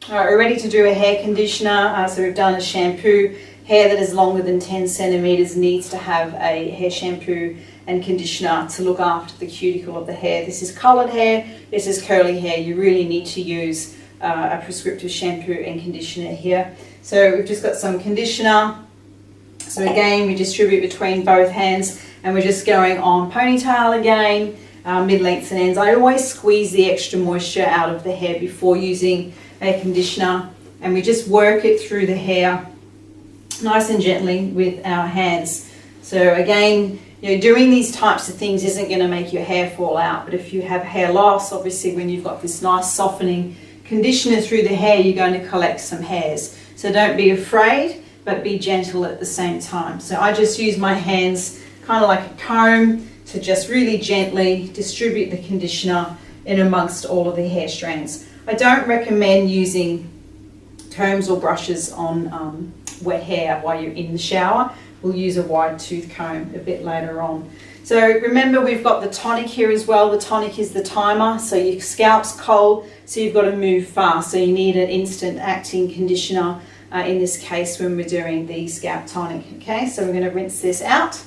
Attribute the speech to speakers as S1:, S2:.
S1: All right, we're ready to do a hair conditioner. So we've done a shampoo. Hair that is longer than 10 centimeters needs to have a hair shampoo and conditioner to look after the cuticle of the hair. This is colored hair, this is curly hair. You really need to use a prescriptive shampoo and conditioner here. So we've just got some conditioner. So again, we distribute between both hands and we're just going on ponytail again, mid-lengths and ends. I always squeeze the extra moisture out of the hair before using a conditioner, and we just work it through the hair nice and gently with our hands. So again, doing these types of things isn't going to make your hair fall out, but if you have hair loss, obviously when you've got this nice softening conditioner through the hair, you're going to collect some hairs. So don't be afraid, but be gentle at the same time. So I just use my hands kind of like a comb to just really gently distribute the conditioner in amongst all of the hair strands. I don't recommend using combs or brushes on wet hair while you're in the shower. We'll use a wide tooth comb a bit later on. So remember, we've got the tonic here as well. The tonic is the timer, so your scalp's cold, so you've got to move fast. So you need an instant acting conditioner in this case when we're doing the scalp tonic. Okay, so we're going to rinse this out.